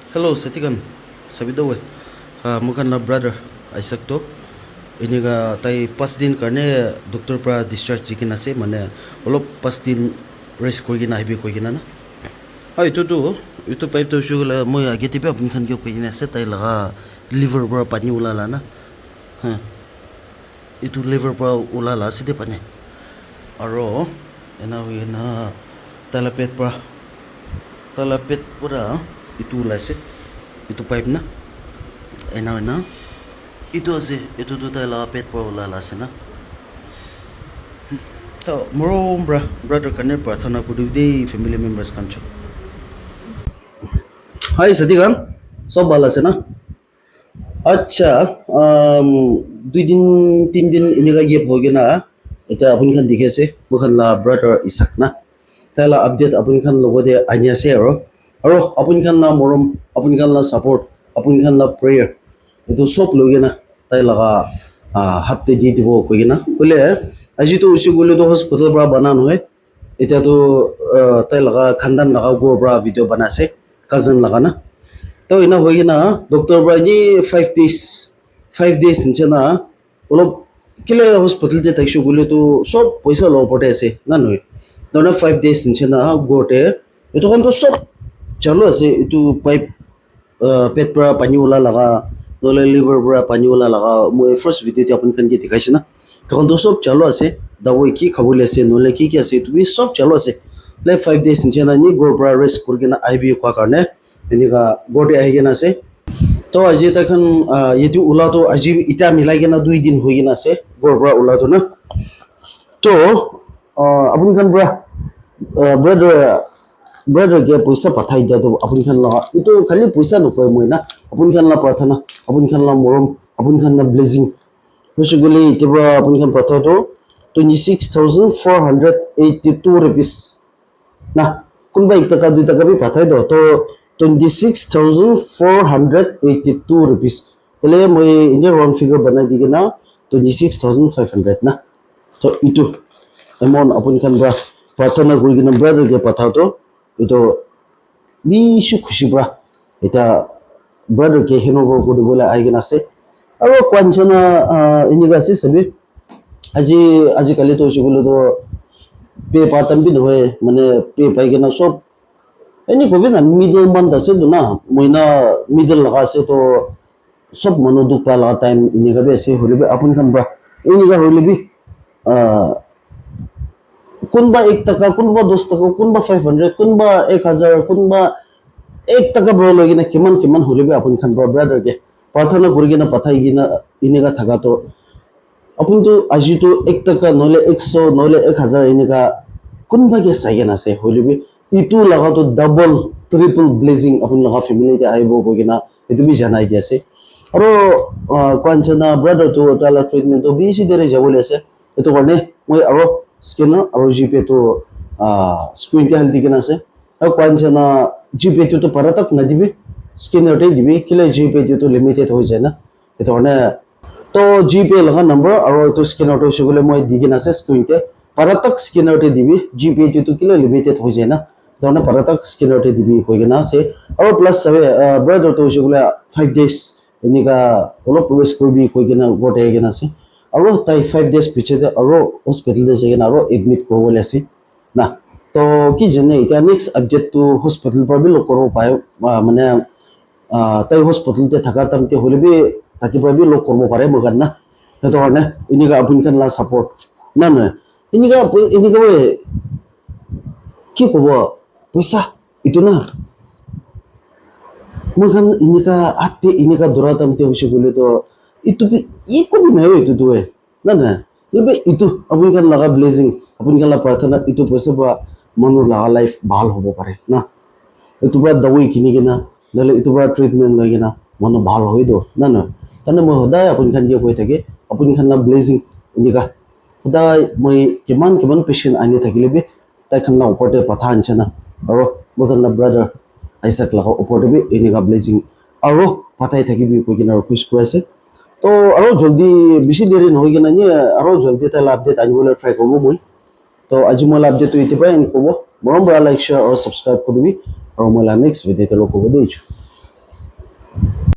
Hello, Satikan. Sabi daw mukan na brother Isaac to. Ini ga tay pas din karne doktor pra discharge dikin ase mane olop pas din rest koi gina hibi koi gina na. Itu pipe to shugula mo age tipe apun khan kyo koi gina ase tay laga liver pra pani ulala na. Ha. Itu liver pra ulala ase de pane. Aro ena wi na talapet pura itu ulase itu pipe na ena itu ase itu tu tala pet pura ulala ase na to moro brother kanne prathana kudi de family members kancho hi sadigan sob bala ase na আচ্ছা দুই দিন তিন দিন এনেকা গিয়ে ভোগে না এটা আপুনি খান দেখি আছে মুখান লা ব্রাদার ইসাক না তাইলা আপডেট আপুনি খান লগতে আনি আছে আৰু আপুনি খান লা মৰম আপুনি খান লা সাপোৰ্ট আপুনি খান লা প্ৰেয়াৰ এইটো সব লৈ না তাই লগা হাতে দি দিব কৈ না বলে আজিতো উচু গলে তো হসপিটাল পৰা বানা নহয় এতিয়াতো তাই লগা খানদান লগা গোৰ পৰা ভিডিঅ' বনাইছে কাজন লগা না তো ina hoy na doctor bra ni 5 days ninche na olop kile hospital te taishu gule to sob paisa lo pote ase na noi dona 5 days ninche na gote eto kon to sob chalo ase etu pipe pet pra pani ula laga dole liver pra pani ula laga mo first video te apun kan ke dikhaise na to kon to sob chalo ase dawai ki khabule ase nole ki ase tu bi sob chalo ase le 5 days ninche na ni gor pra rest kurgena IB kwa karne এনেকা গোটে আহি কিনে আছে তো আজি তখন এইটো ওলাটো আজি ইটা মিলাই কিনে 2 দিন হৈ কিনে আছে গোৰ পৰা ওলাটো না তো আপুনি খান ব্ৰাদাৰ কে পইচা পঠাই দিয়া তো আপুনি খান লগা এইটো খালি পইচা নকয় মই না আপুনি খান লা প্ৰাৰ্থনা আপুনি খান লা মৰম আপুনি খান লা ব্লেজিং হৈছে গলি এতিয়া আপুনি খান পঠাটো 26,482 rupees না কোনবা 1 টাকা 2 টাকা বি পঠাই দাও তো 26,482 rupees. Hele moi Indian round figure banai di na 26,500 na. So itu amount apun kan bra prathana kuri gina brother ke pathao to itu bishu khushi bra eta brother ke henover kuri bola ai gina ase aro kwanchana iniga ase sabi aji kali to chigulo to pe patam bi noy mane pe pai gina sob ini ko na middle man da se na moina middle laga se to sob manu duk pa la time ini ga be se holibe apun kan bra ini ga holibe kunba 1 taka kunba 10 taka kunba 500 kunba 1000 kunba 1 taka bro logi na kiman holibe apun kan bra brother ke प्रार्थना kuri gina pathai gina ini ga thaga to apun to aji to 1 taka nole 100 nole 1000 ini ga kunba ke saigena se holibe itu laga to double triple blessing apun laga family te aibo ko gina etu bi janai dia ase aro kwanchana brother to tala treatment to bisi dere jabole ase etu karne moi aro scanner aro gp to screen te hal dikena ase aro kwanchana gp to paratak na dibe scanner te dibe kile gp to limited hoi jay na etu karne to gp laga number aro to scanner to shugule moi dikena ase screen te paratak scanner te dibe gp to kile limited hoi jay na dona paratak scanner te dibi koi gina ase aro plus sabe brother to shugula 5 days enika olo progress korbi koi gina gote gina ase aro tai 5 days piche te aro hospital de jena aro admit korwole ase na to ki jene ita next update to hospital par bi lokoro payo mane tai hospital te thaka tam te holibi tati par bi lok korbo pare mogan na to karne inika apun kan la support na inika ki kobo pisa itu na mungkin ini ka hati ini ka duratam te usi gule to itu iko bi na itu tuh na lebih itu apun kan laga blessing apun kan la प्रार्थना itu pesa ba manu laga life bhal hobo pare na itu ba dawai kini gina dale itu ba treatment lagi na manu bhal hoi do na tane mo hodai apun kan dia koi thake apun kan la blessing ini ka hodai moi kiman patient ani thakile bi tai kan la uporte patha anchana aro bukan la brother Isaac laga upor bi eniga blessing aro patai thaki bi ko gina request kurase to aro joldi bishi deri no gina ni aro joldi ta update ani bola try korbo moi to aji mola update to ite pa en kobo morom bra like share or subscribe korbi aro mola next video te lokobo deichu